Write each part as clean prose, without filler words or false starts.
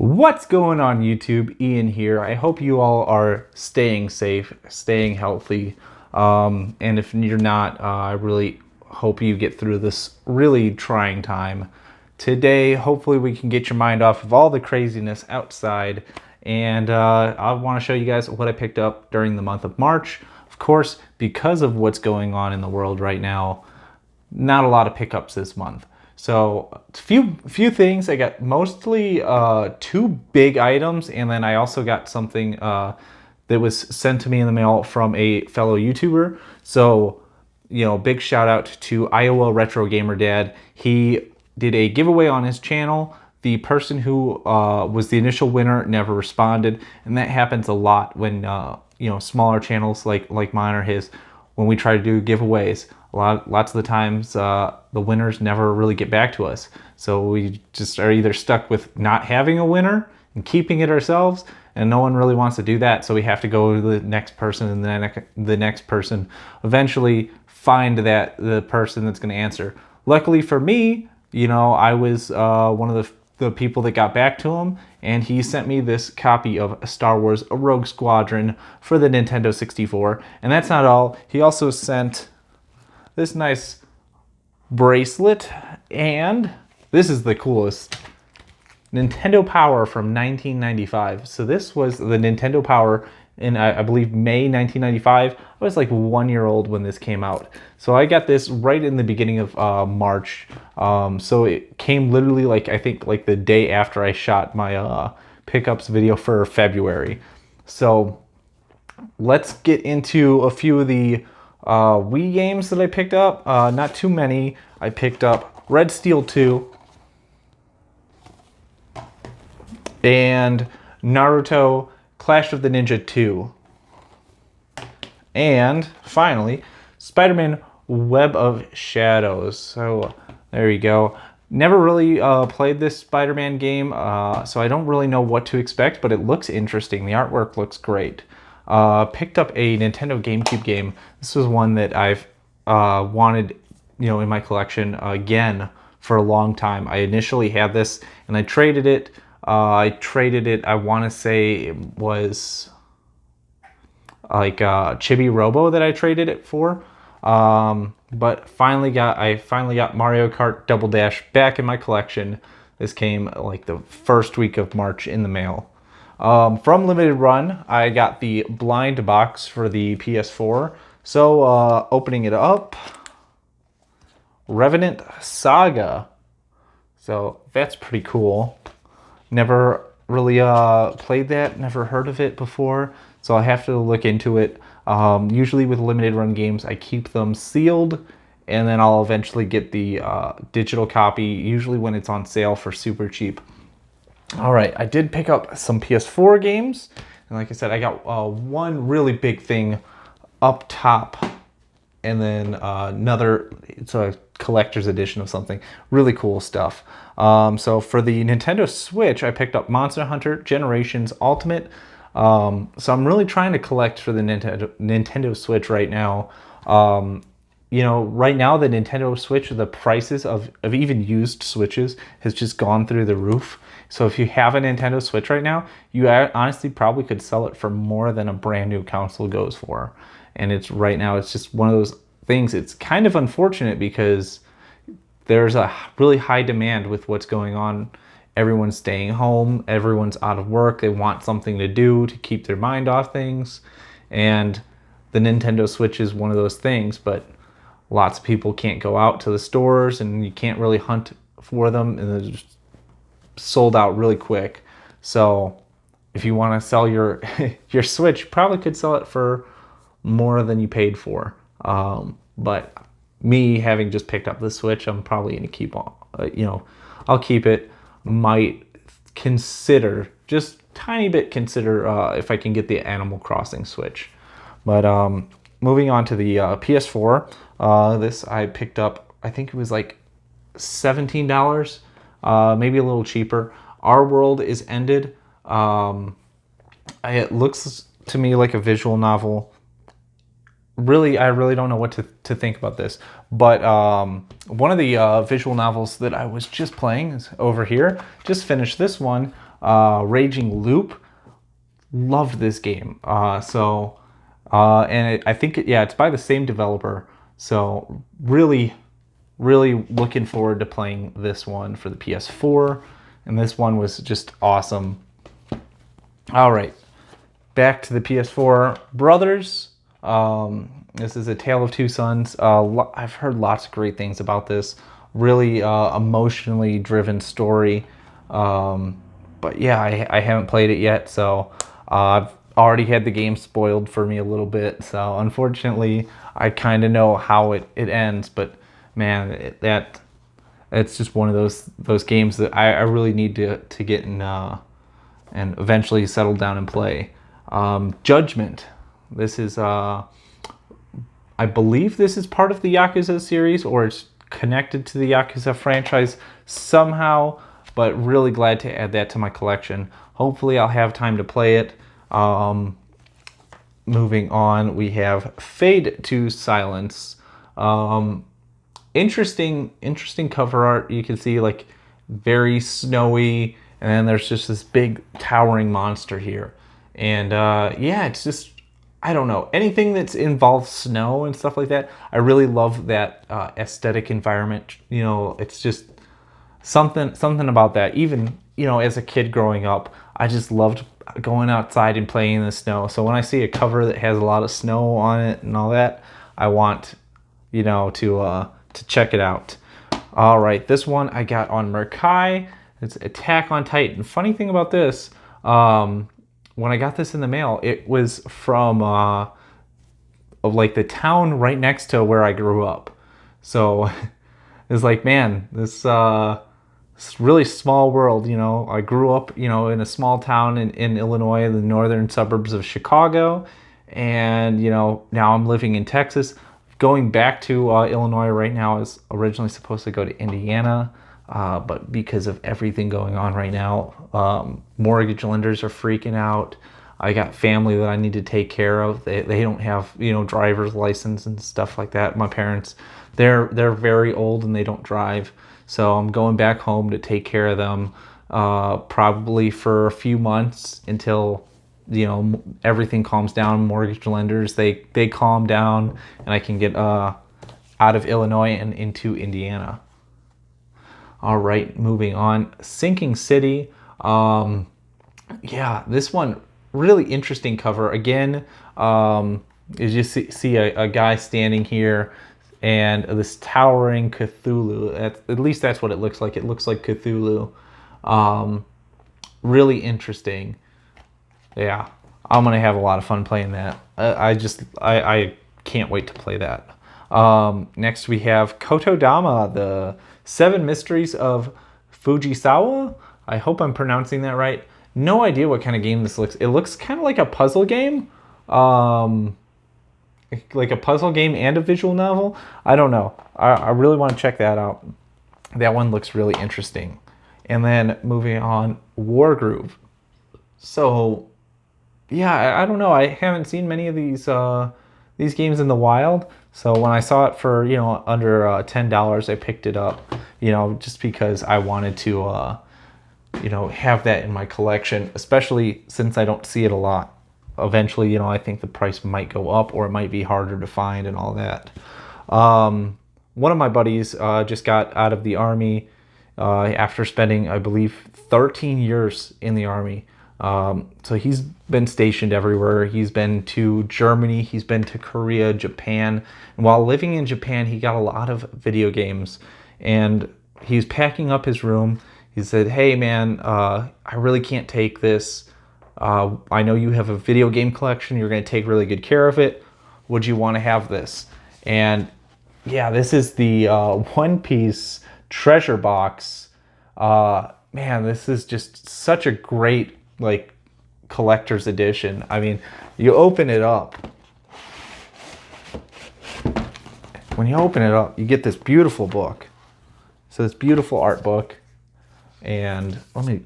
What's going on YouTube? Ian here. I hope you all are staying safe, staying healthy. And if you're not, I really hope you get through this really trying time. Today, hopefully we can get your mind off of all the craziness outside. And I want to show you guys what I picked up during the month of March. Of course, because of what's going on in the world right now, not a lot of pickups this month. So few things. I got mostly two big items, and then I also got something that was sent to me in the mail from a fellow YouTuber. So, big shout out to Iowa Retro Gamer Dad. He did a giveaway on his channel. The person who was the initial winner never responded, and that happens a lot when smaller channels like mine or his, when we try to do giveaways. Lots of the times the winners never really get back to us, so we just are either stuck with not having a winner and keeping it ourselves, and no one really wants to do that, so we have to go to the next person and the next person, eventually find the person that's going to answer. Luckily for me, I was one of the people that got back to him, and he sent me this copy of Star Wars Rogue Squadron for the Nintendo 64. And that's not all. He also sent this nice bracelet, and this is the coolest. Nintendo Power from 1995. So this was the Nintendo Power in, I believe, May 1995. I was like 1 year old when this came out. So I got this right in the beginning of March. So it came literally I think the day after I shot my pickups video for February. So let's get into a few of the Wii games that I picked up. Not too many. I picked up Red Steel 2 and Naruto Clash of the Ninja 2. And finally, Spider-Man Web of Shadows. So there you go. Never really played this Spider-Man game, so I don't really know what to expect, but it looks interesting. The artwork looks great. Picked up a Nintendo GameCube game. This was one that I've wanted, in my collection again for a long time. I initially had this and I traded it. I want to say it was Chibi Robo that I traded it for. But I finally got Mario Kart Double Dash back in my collection. This came like the first week of March in the mail. From Limited Run, I got the blind box for the PS4. So opening it up, Revenant Saga. So that's pretty cool. Never really played that, never heard of it before, so I have to look into it. Usually with limited run games, I keep them sealed, and then I'll eventually get the digital copy, usually when it's on sale for super cheap. All right, I did pick up some PS4 games, and like I said, I got one really big thing up top, and then another, it's a collector's edition of something. Really cool stuff. So for the Nintendo Switch, I picked up Monster Hunter Generations Ultimate. So I'm really trying to collect for the Nintendo Switch right now. Right now the Nintendo Switch, the prices of even used Switches has just gone through the roof. So if you have a Nintendo Switch right now, you honestly probably could sell it for more than a brand new console goes for. And it's just one of those things. It's kind of unfortunate because there's a really high demand with what's going on. Everyone's staying home, everyone's out of work, they want something to do to keep their mind off things, and the Nintendo Switch is one of those things, but lots of people can't go out to the stores and you can't really hunt for them, and they're just sold out really quick. So if you want to sell your your Switch, you probably could sell it for more than you paid for. But me having just picked up the Switch, I'm probably going to keep on, I'll keep it. Might consider, just tiny bit consider, if I can get the Animal Crossing Switch. But moving on to the PS4, this I picked up, I think it was like $17, maybe a little cheaper. Our World is Ended. It looks to me like a visual novel. I really don't know what to think about this, but one of the visual novels that I was just playing is over here. Just finished this one. Raging Loop. Loved this game. I think it's by the same developer. So really, really looking forward to playing this one for the PS4. And this one was just awesome. All right, back to the PS4. Brothers. This is A Tale of Two Sons. I've heard lots of great things about this. Really emotionally driven story. But yeah, I haven't played it yet, so I've already had the game spoiled for me a little bit. So unfortunately, I kind of know how it ends. But man, it's just one of those games that I really need to get in and eventually settle down and play. Judgment. This is I believe this is part of the Yakuza series, or it's connected to the Yakuza franchise somehow, but really glad to add that to my collection. Hopefully I'll have time to play it. Moving on, we have Fade to Silence. Interesting cover art. You can see like very snowy, and then there's just this big towering monster here. And yeah, it's just, I don't know, anything that's involves snow and stuff like that. I really love that aesthetic environment. You know, it's just something about that. Even, you know, as a kid growing up, I just loved going outside and playing in the snow. So when I see a cover that has a lot of snow on it and all that, I want, you know, to check it out. All right, this one I got on Mercai. It's Attack on Titan. Funny thing about this, when I got this in the mail, it was from like the town right next to where I grew up. So it's like, man, this really small world, you know. I grew up, you know, in a small town in Illinois, the northern suburbs of Chicago, and you know, now I'm living in Texas. Going back to Illinois right now. I was originally supposed to go to Indiana, but because of everything going on right now, mortgage lenders are freaking out. I got family that I need to take care of. They don't have, you know, driver's license and stuff like that. My parents, they're very old and they don't drive. So I'm going back home to take care of them, probably for a few months until, you know, everything calms down. Mortgage lenders, they calm down, and I can get out of Illinois and into Indiana. All right, moving on. Sinking City. Yeah, this one, really interesting cover. Again, you just see a guy standing here, and this towering Cthulhu. At least that's what it looks like. It looks like Cthulhu. Really interesting. Yeah, I'm gonna have a lot of fun playing that. I can't wait to play that. Next we have Kotodama, the 7 Mysteries of Fujisawa. I hope I'm pronouncing that right. No idea what kind of game this looks. It looks kind of like a puzzle game. Like a puzzle game and a visual novel. I don't know. I really want to check that out. That one looks really interesting. And then moving on, Wargroove. So yeah, I don't know. I haven't seen many of these games in the wild. So when I saw it for, you know, under $10, I picked it up. You know, just because I wanted to, you know, have that in my collection, especially since I don't see it a lot. Eventually, you know, I think the price might go up, or it might be harder to find and all that. One of my buddies just got out of the Army after spending, I believe, 13 years in the Army. So he's been stationed everywhere. He's been to Germany, he's been to Korea, Japan. And while living in Japan, he got a lot of video games. And he's packing up his room. He said, hey man, I really can't take this. I know you have a video game collection. You're going to take really good care of it. Would you want to have this? And yeah, this is the One Piece treasure box. Man, this is just such a great, like, collector's edition. I mean, you open it up. When you open it up, you get this beautiful book. So this beautiful art book. And let me...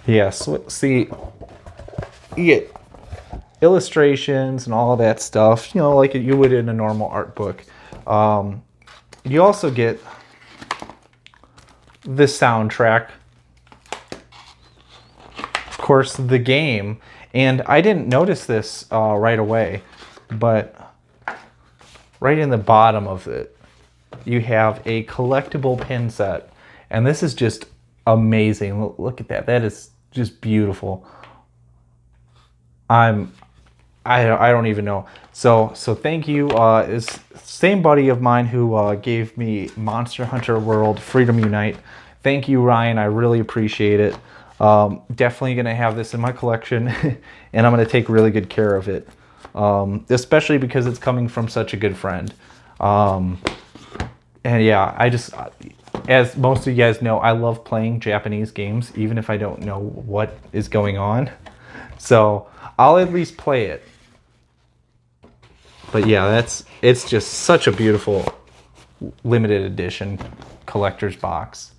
Yes, see, you get illustrations and all that stuff, you know, like you would in a normal art book. You also get the soundtrack, of course, the game. And I didn't notice this right away, but right in the bottom of it, you have a collectible pin set. And this is just amazing. Look at that. That is just beautiful. I don't even know. So thank you. Is same buddy of mine who gave me Monster Hunter World Freedom Unite. Thank you, Ryan. I really appreciate it. Definitely gonna have this in my collection, and I'm gonna take really good care of it. Especially because it's coming from such a good friend. And yeah, as most of you guys know, I love playing Japanese games, even if I don't know what is going on. So I'll at least play it. But yeah, it's just such a beautiful limited edition collector's box.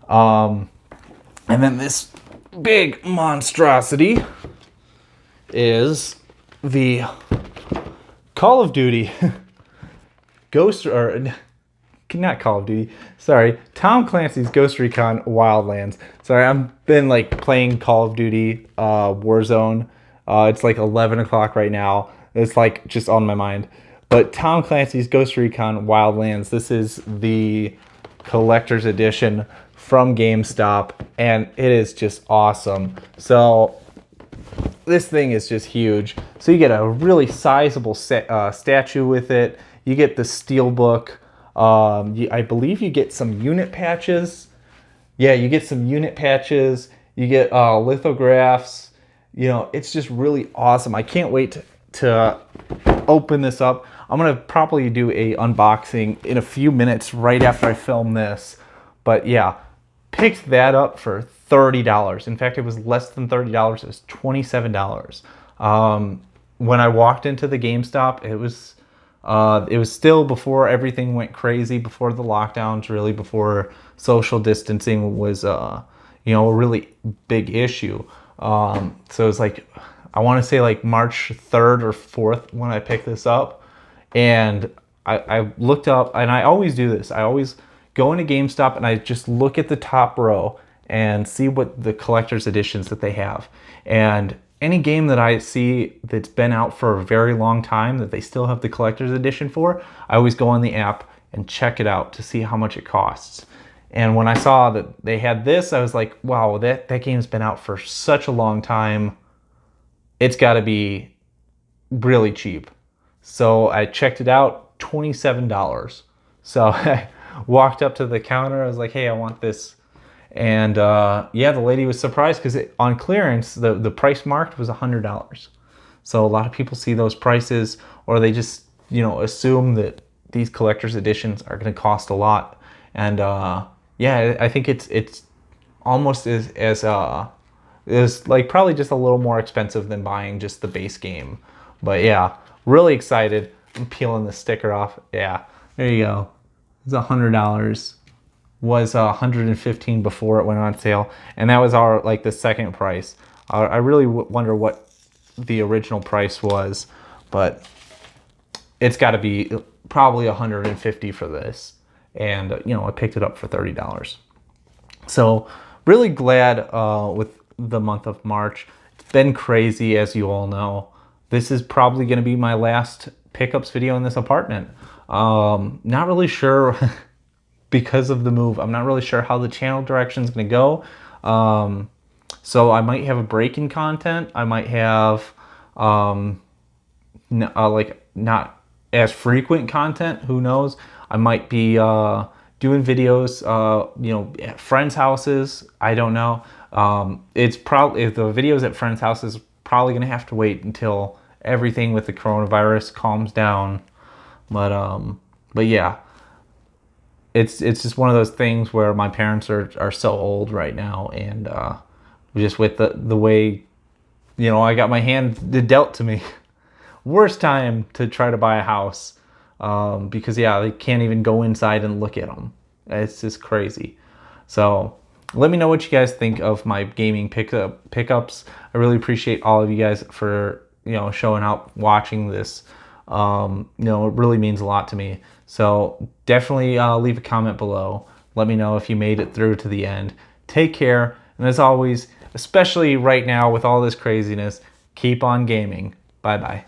And then this big monstrosity is the Call of Duty not Call of Duty, sorry, Tom Clancy's Ghost Recon Wildlands. Sorry, I've been like playing Call of Duty Warzone. It's like 11 o'clock right now. It's like just on my mind. But Tom Clancy's Ghost Recon Wildlands, this is the collector's edition from GameStop, and it is just awesome. So this thing is just huge. So you get a really sizable statue with it. You get the steelbook. I believe you get some unit patches. Yeah, you get some unit patches. You get lithographs. You know, it's just really awesome. I can't wait to open this up. I'm gonna probably do a unboxing in a few minutes right after I film this. But yeah, picked that up for $30. In fact, it was less than $30. It was $27. When I walked into the GameStop, it was still before everything went crazy, before the lockdowns, really before social distancing was a really big issue. So it was like, I want to say like March 3rd or 4th when I picked this up. And I looked up, and I always do this. I always go into GameStop and I just look at the top row and see what the collector's editions that they have. And any game that I see that's been out for a very long time that they still have the collector's edition for, I always go on the app and check it out to see how much it costs. And when I saw that they had this, I was like, wow, that game's been out for such a long time. It's got to be really cheap. So I checked it out, $27. So I walked up to the counter. I was like, hey, I want this. And yeah, the lady was surprised because on clearance, the price marked was $100. So a lot of people see those prices, or they just assume that these collector's editions are going to cost a lot. And yeah, I think it's almost as like probably just a little more expensive than buying just the base game. But yeah, really excited. I'm peeling the sticker off. Yeah, there you go. It's $100. Was $115 before it went on sale, and that was the second price. I really wonder what the original price was, but it's got to be probably $150 for this. And I picked it up for $30. So really glad with the month of March. It's been crazy, as you all know. This is probably going to be my last pickups video in this apartment. Not really sure. Because of the move, I'm not really sure how the channel direction is going to go. So I might have a break in content. I might have not as frequent content. Who knows? I might be doing videos, at friends' houses. I don't know. It's probably, if the videos at friends' houses, probably going to have to wait until everything with the coronavirus calms down. But yeah. It's just one of those things where my parents are so old right now, and just with the way, I got my hand dealt to me. Worst time to try to buy a house, because yeah, they can't even go inside and look at them. It's just crazy. So let me know what you guys think of my gaming pickups. I really appreciate all of you guys for showing up, watching this. It really means a lot to me. So definitely leave a comment below. Let me know if you made it through to the end. Take care, and as always, especially right now with all this craziness, keep on gaming. Bye-bye.